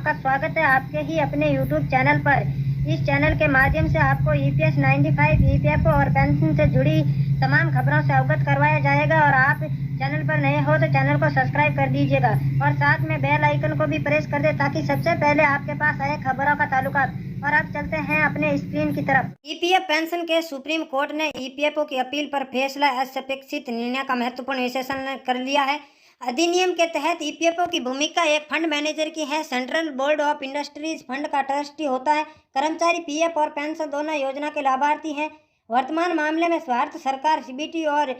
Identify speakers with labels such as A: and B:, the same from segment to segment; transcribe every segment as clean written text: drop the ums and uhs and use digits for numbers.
A: आपका स्वागत है आपके ही अपने YouTube चैनल पर। इस चैनल के माध्यम से आपको EPS 95, EPFO और पेंशन से जुड़ी तमाम खबरों से अवगत करवाया जाएगा और आप चैनल पर नए हो तो चैनल को सब्सक्राइब कर दीजिएगा और साथ में बेल आइकन को भी प्रेस कर दे ताकि सबसे पहले आपके पास आए खबरों का ताल्लुकात। और अब चलते हैं अपने स्क्रीन की तरफ। EPF पेंशन के सुप्रीम कोर्ट ने EPFO की अपील पर फैसला अपेक्षित निर्णय का महत्वपूर्ण विश्लेषण कर लिया है। अधिनियम के तहत EPFO की भूमिका एक फंड मैनेजर की है। Central board of industries fund का ट्रस्टी होता है। कर्मचारी PF और पेंशन दोनों योजना के लाभार्थी हैं। वर्तमान मामले में भारत सरकार CBT और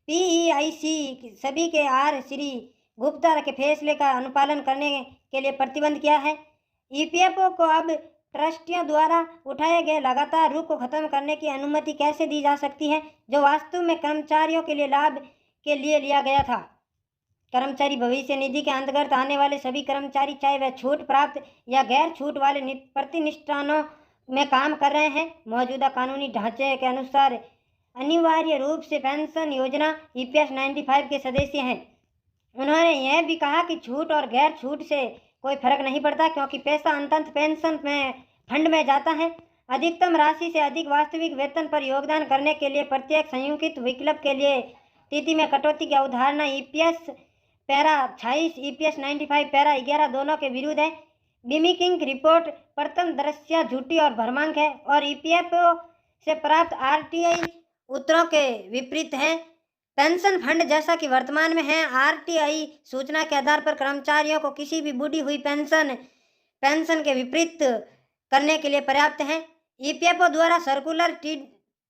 A: PEIC सभी के श्री गुप्ता के फैसले का अनुपालन करने के लिए प्रतिबंध किया है। EPFO को अब ट्रस्टियों द्वारा उठाए गए लगातार रुख को खत्म करने की अनुमति कैसे दी जा सकती है, जो वास्तव में कर्मचारियों के लिए लाभ के लिए लिया गया था। कर्मचारी भविष्य निधि के अंतर्गत आने वाले सभी कर्मचारी, चाहे वह छूट प्राप्त या गैर छूट वाले प्रतिष्ठानों में काम कर रहे हैं, मौजूदा कानूनी ढांचे के अनुसार अनिवार्य रूप से पेंशन योजना EPS 95 के सदस्य हैं। उन्होंने यह भी कहा कि छूट और गैर छूट से कोई फर्क नहीं पड़ता क्योंकि पैसा अंततः पेंशन में फंड में जाता है। अधिकतम राशि से अधिक वास्तविक वेतन पर योगदान करने के लिए प्रत्येक संयुक्त विकल्प के लिए तिथि में कटौती की अवधारणा EPS पैरा 26 EPS 95 पैरा 11 दोनों के विरुद्ध है। बीमिकिंग रिपोर्ट प्रथम दृष्टया झूठी और भ्रमांक है और EPFO से प्राप्त RTI उत्तरों के विपरीत है। पेंशन फंड जैसा कि वर्तमान में है, RTI सूचना के आधार पर कर्मचारियों को किसी भी बुढ़ी हुई पेंशन के विपरीत करने के लिए पर्याप्त है। EPFO द्वारा सर्कुलर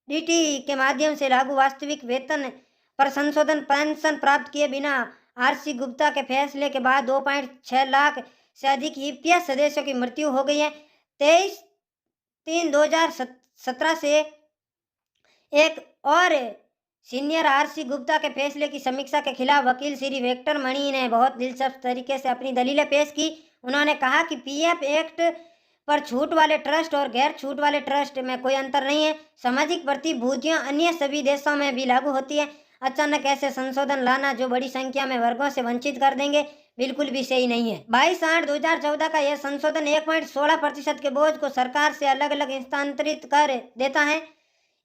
A: DT के माध्यम से लागू वास्तविक वेतन पर संशोधन पेंशन प्राप्त किए बिना RC गुप्ता के फैसले के बाद 2.6 लाख से अधिक EPS सदस्यों की मृत्यु हो गई है। 23/3/2017 से एक और सीनियर RC गुप्ता के फैसले की समीक्षा के खिलाफ वकील श्री वेक्टर मणि ने बहुत दिलचस्प तरीके से अपनी दलीलें पेश की। उन्होंने कहा कि PF एक्ट पर छूट वाले ट्रस्ट और गैर छूट वाले ट्रस्ट में कोई अंतर नहीं है। सामाजिक प्रतिभूतियां अन्य सभी देशों में भी लागू होती है। अचानक ऐसे संशोधन लाना जो बड़ी संख्या में वर्गों से वंचित कर देंगे, बिल्कुल भी सही नहीं है। 22/8/2014 का यह संशोधन 1.16% के बोझ को सरकार से अलग अलग स्थानांतरित कर देता है।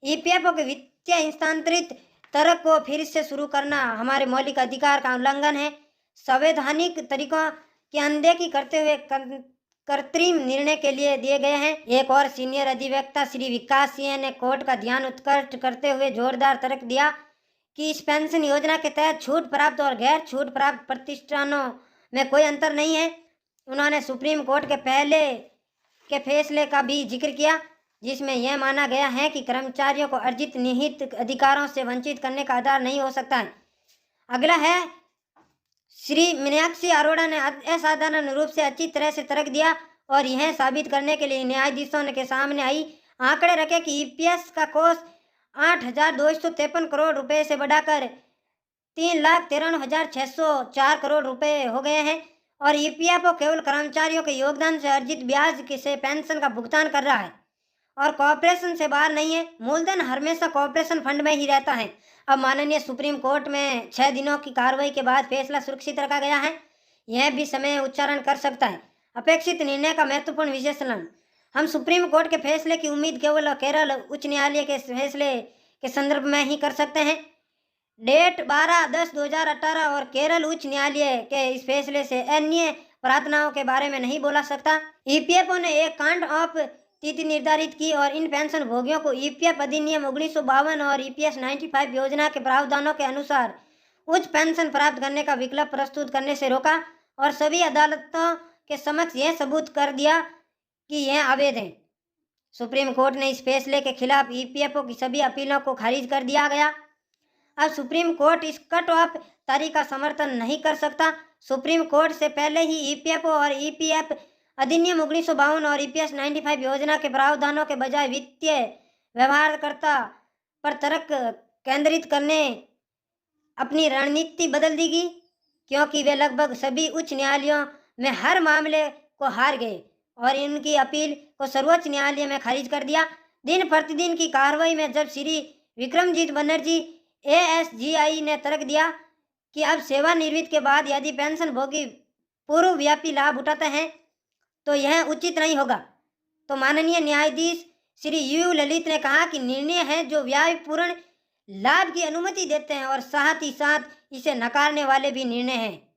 A: EPFO के वित्तीय स्थानांतरित तर्क को फिर से शुरू करना हमारे मौलिक अधिकार का उल्लंघन है। संवैधानिक तरीकों की अनदेखी करते हुए कृत्रिम निर्णय के लिए दिए गए हैं। एक और सीनियर अधिवक्ता श्री विकास सिंह ने कोर्ट का ध्यान उत्कृष्ट करते हुए जोरदार तर्क दिया कि इस पेंशन योजना के तहत छूट प्राप्त और गैर छूट प्राप्त प्रतिष्ठानों में कोई अंतर नहीं है। उन्होंने सुप्रीम कोर्ट के पहले के फैसले का भी जिक्र किया जिसमें यह माना गया है कि कर्मचारियों को अर्जित निहित अधिकारों से वंचित करने का आधार नहीं हो सकता है। अगला है श्री मीनाक्षी अरोड़ा ने असाधारण रूप से अच्छी तरह से तर्क दिया और यह साबित करने के लिए न्यायाधीशों के सामने आई आंकड़े रखे कि EPS का कोष 8,253 करोड़ रुपए से बढ़ाकर 3,93,604 करोड़ रुपए हो गए हैं और EPFO केवल कर्मचारियों के योगदान से अर्जित ब्याज से पेंशन का भुगतान कर रहा है और कॉर्पोरेशन से बाहर नहीं है। मूलधन हमेशा कॉर्पोरेशन फंड में ही रहता है। अब माननीय सुप्रीम कोर्ट में 6 दिनों की कार्रवाई के बाद फैसला सुरक्षित रखा गया है। यह भी समय उच्चारण कर सकता है। अपेक्षित निर्णय का महत्वपूर्ण विश्लेषण। हम सुप्रीम कोर्ट के फैसले की उम्मीद केवल केरल उच्च न्यायालय के फैसले के संदर्भ में ही कर सकते हैं। डेट 12/10/2018 और केरल उच्च न्यायालय के इस फैसले से अन्य प्रार्थनाओं के बारे में नहीं बोला सकता। EPFO ने एक कांड ऑफ तिथि निर्धारित की और इन पेंशन भोगियों को EPF अधिनियम 1952 और EPS 95 योजना के प्रावधानों के अनुसार उच्च पेंशन प्राप्त करने का विकल्प प्रस्तुत करने से रोका और सभी अदालतों के समक्ष यह सबूत कर दिया कि यह अवैध है। सुप्रीम कोर्ट ने इस फैसले के खिलाफ EPFO की सभी अपीलों को खारिज कर दिया गया। अब सुप्रीम कोर्ट इस कट ऑफ तारीख का समर्थन नहीं कर सकता। सुप्रीम कोर्ट से पहले ही EPFO और EPF अधिनियम 1952 और EPS 95 योजना के प्रावधानों के बजाय वित्तीय व्यवहारकर्ता पर तर्क केंद्रित करने अपनी रणनीति बदल देगी क्योंकि वे लगभग सभी उच्च न्यायालयों में हर मामले को हार गए और इनकी अपील को सर्वोच्च न्यायालय में खारिज कर दिया। दिन प्रतिदिन की कार्रवाई में जब श्री विक्रमजीत बनर्जी ASGI ने तर्क दिया कि अब सेवानिवृत्ति के बाद यदि पेंशन भोगी पूर्व व्यापी लाभ उठाते हैं तो यह उचित नहीं होगा। तो माननीय न्यायाधीश श्री यू ललित ने कहा कि निर्णय है जो व्यायपूर्ण लाभ की अनुमति देते हैं और साथ ही साथ इसे नकारने वाले भी निर्णय हैं।